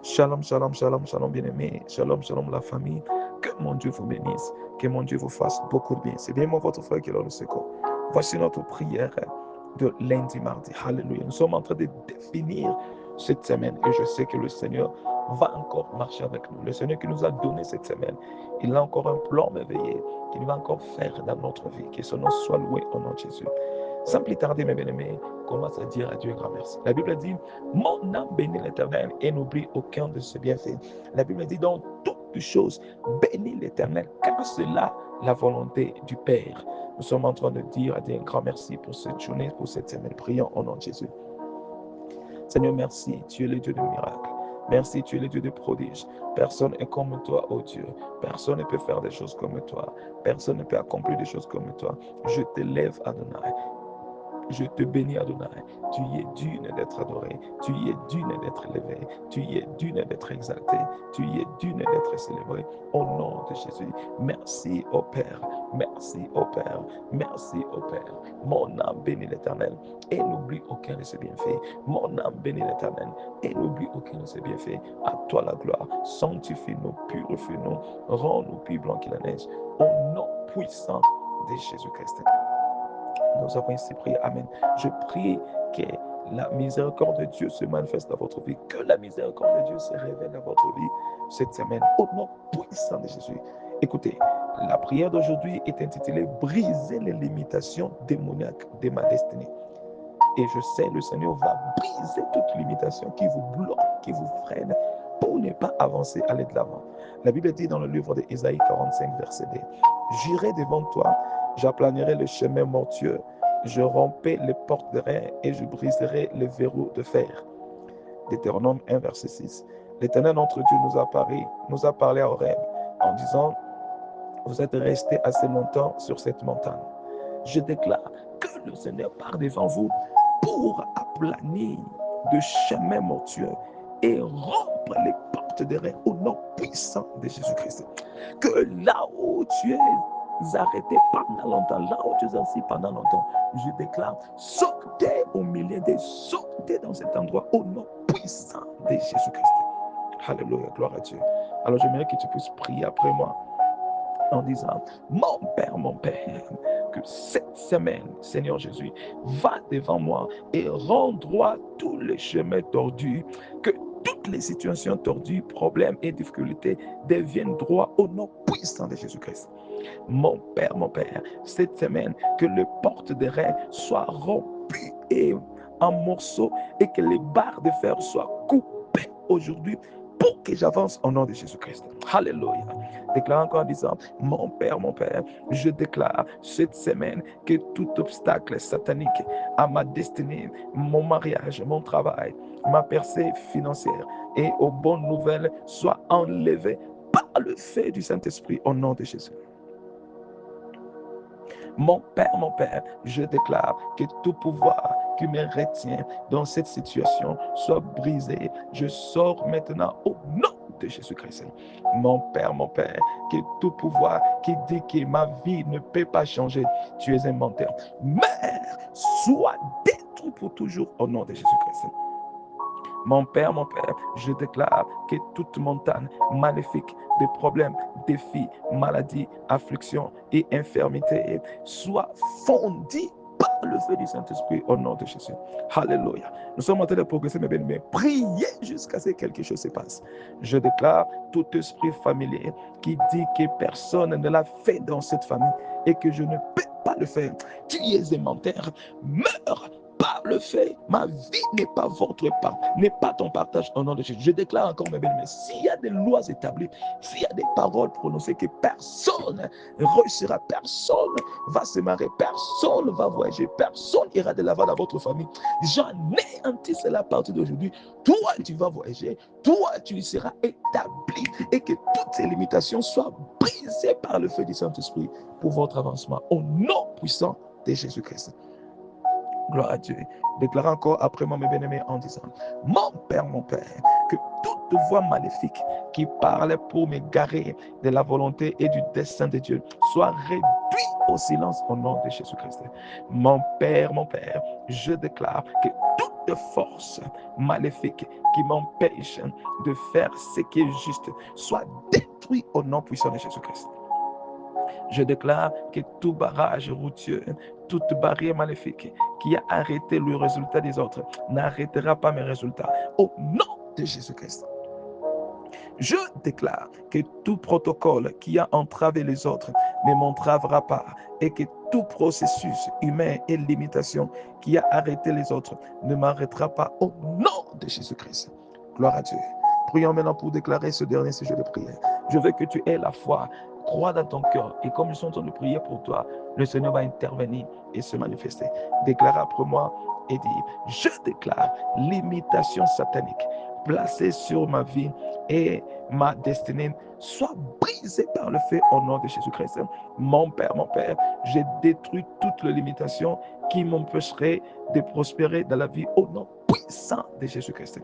Shalom, shalom, shalom, shalom, bien-aimé. Shalom, shalom, la famille. Que mon Dieu vous bénisse. Que mon Dieu vous fasse beaucoup de bien. C'est bien moi, votre frère, qui est là, le secours. Voici notre prière de lundi, mardi. Alléluia. Nous sommes en train de définir cette semaine et je sais que le Seigneur va encore marcher avec nous. Le Seigneur qui nous a donné cette semaine, il a encore un plan merveilleux qu'il va encore faire dans notre vie. Que son nom soit loué au nom de Jésus. Sans plus tarder, mes bien-aimés, commence à dire à Dieu grand merci. La Bible dit, mon âme bénit l'Éternel et n'oublie aucun de ses bienfaits. La Bible dit, dans toutes choses, bénis l'Éternel, car c'est là la volonté du Père. Nous sommes en train de dire à Dieu un grand merci pour cette journée, pour cette semaine. Prions au nom de Jésus. Seigneur, merci, tu es le Dieu de miracles. Merci, tu es le Dieu de prodiges. Personne n'est comme toi, oh Dieu. Personne ne peut faire des choses comme toi. Personne ne peut accomplir des choses comme toi. Je t'élève, Adonai. Je te bénis, Adonai. Tu y es digne d'être adoré. Tu y es digne d'être élevé. Tu y es digne d'être exalté. Tu y es digne d'être célébré. Au nom de Jésus. Merci, ô Père. Merci, ô Père. Merci, ô Père. Mon âme bénit l'Éternel et n'oublie aucun de ses bienfaits. Mon âme bénit l'Éternel et n'oublie aucun de ses bienfaits. À toi la gloire. Sanctifie-nous, purifie-nous. Rends-nous plus blancs que la neige. Au nom puissant de Jésus-Christ. Nous avons ainsi prié. Amen. Je prie que la miséricorde de Dieu se manifeste dans votre vie. Que la miséricorde de Dieu se révèle dans votre vie cette semaine. Au nom puissant de Jésus. Écoutez, la prière d'aujourd'hui est intitulée Briser les limitations démoniaques de ma destinée. Et je sais, le Seigneur va briser toute limitation qui vous bloque, qui vous freine pour ne pas avancer, aller de l'avant. La Bible dit dans le livre d'Ésaïe 45, verset 2, j'irai devant toi, j'aplanerai le chemin mortueux, je romperai les portes de reins et je briserai les verrous de fer. Deutéronome 1, verset 6. L'Éternel notre Dieu nous a parlé à Horeb en disant, vous êtes restés assez longtemps sur cette montagne. Je déclare que le Seigneur part devant vous pour aplanir de chemin mortueux et rompre les portes des reins au nom puissant de Jésus-Christ. Que là où tu es arrêté pendant longtemps, là où tu es assis pendant longtemps, je déclare, sautez au milieu des sautez dans cet endroit au nom puissant de Jésus-Christ. Alléluia, gloire à Dieu. Alors j'aimerais que tu puisses prier après moi en disant, mon Père, que cette semaine, Seigneur Jésus, va devant moi et rends droit tous les chemins tordus, que toutes les situations tordues, problèmes et difficultés deviennent droits au nom puissant de Jésus-Christ. Mon Père, cette semaine, que les portes des reins soient rompues et en morceaux et que les barres de fer soient coupées aujourd'hui pour que j'avance au nom de Jésus-Christ. Alléluia. Déclare encore en disant, mon Père, je déclare cette semaine que tout obstacle satanique à ma destinée, mon mariage, mon travail, ma percée financière et aux bonnes nouvelles soit enlevé par le feu du Saint-Esprit au nom de Jésus. Mon Père, je déclare que tout pouvoir qui me retient dans cette situation soit brisé. Je sors maintenant au nom de Jésus-Christ. Mon Père, que tout pouvoir qui dit que ma vie ne peut pas changer, tu es un menteur. Mère, sois détruit pour toujours au nom de Jésus-Christ. Mon Père, je déclare que toute montagne maléfique de problèmes, défis, maladies, afflictions et infirmités soit fondue par le feu du Saint-Esprit au nom de Jésus. Alléluia. Nous sommes en train de progresser, mes bien-aimés. Priez jusqu'à ce que quelque chose se passe. Je déclare tout esprit familier qui dit que personne ne l'a fait dans cette famille et que je ne peux pas le faire. Tu es un menteur. Meurs par le fait, ma vie n'est pas votre part, n'est pas ton partage au nom de Jésus. Je déclare encore, mes bien-aimés, s'il y a des lois établies, s'il y a des paroles prononcées, que personne ne réussira, personne va se marier, personne va voyager, personne ira de l'avant dans votre famille. J'anéantis cela à partir d'aujourd'hui. Toi, tu vas voyager, toi, tu seras établi et que toutes ces limitations soient brisées par le feu du Saint-Esprit pour votre avancement au nom puissant de Jésus-Christ. Gloire à Dieu. Déclare encore après moi, mes bien-aimés, en disant, mon Père, que toute voix maléfique qui parlait pour m'égarer de la volonté et du dessein de Dieu soit réduite au silence au nom de Jésus-Christ. Mon Père, je déclare que toute force maléfique qui m'empêche de faire ce qui est juste soit détruit au nom puissant de Jésus-Christ. Je déclare que tout barrage routier, toute barrière maléfique qui a arrêté le résultat des autres n'arrêtera pas mes résultats. Au nom de Jésus-Christ. Je déclare que tout protocole qui a entravé les autres ne m'entravera pas et que tout processus humain et limitation qui a arrêté les autres ne m'arrêtera pas au nom de Jésus-Christ. Gloire à Dieu. Prions maintenant pour déclarer ce dernier sujet de prière. Je veux que tu aies la foi. Crois dans ton cœur et comme je suis en train de prier pour toi, le Seigneur va intervenir et se manifester. Déclare après moi et dis, je déclare l'imitation satanique placée sur ma vie et ma destinée soit brisée par le feu au nom de Jésus-Christ. Mon Père, j'ai détruit toute les limitation qui m'empêcherait de prospérer dans la vie au nom puissant de Jésus-Christ.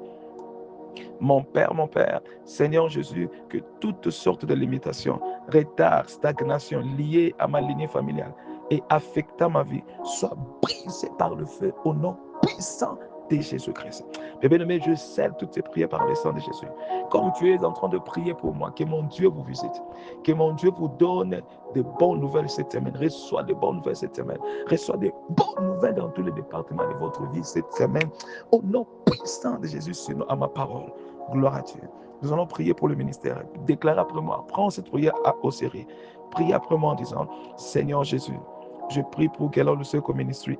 Mon Père, Seigneur Jésus, que toutes sortes de limitations, retards, stagnation liées à ma lignée familiale et affectant ma vie soient brisées par le feu au nom puissant de Jésus-Christ. Bien-aimé, je scelle toutes ces prières par le sang de Jésus. Comme tu es en train de prier pour moi, que mon Dieu vous visite, que mon Dieu vous donne de bonnes nouvelles cette semaine. Reçois de bonnes nouvelles cette semaine. Reçois de bonnes nouvelles dans tous les départements de votre vie cette semaine. Au nom puissant de Jésus, à ma parole. Gloire à Dieu. Nous allons prier pour le ministère. Déclare après moi. Prends cette prière au sérieux. Prie après moi en disant, Seigneur Jésus, je prie pour Gaylor Le Circle Ministry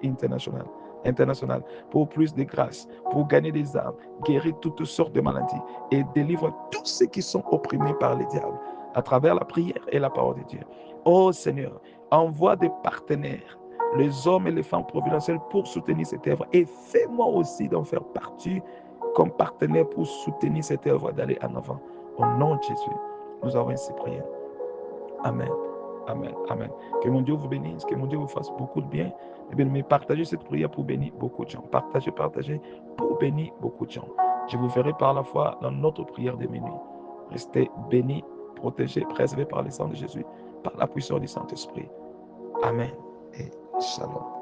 international, pour plus de grâce, pour gagner des âmes, guérir toutes sortes de maladies et délivre tous ceux qui sont opprimés par les diables à travers la prière et la parole de Dieu. Oh Seigneur, envoie des partenaires, les hommes et les femmes providentielles pour soutenir cette œuvre et fais-moi aussi d'en faire partie comme partenaire pour soutenir cette œuvre d'aller en avant. Au nom de Jésus, nous avons ainsi prié. Amen. Amen. Amen. Que mon Dieu vous bénisse, que mon Dieu vous fasse beaucoup de bien. Et bien, mais partagez cette prière pour bénir beaucoup de gens. Partagez pour bénir beaucoup de gens. Je vous verrai par la foi dans notre prière de minuit. Restez bénis, protégés, préservés par le sang de Jésus, par la puissance du Saint-Esprit. Amen et shalom.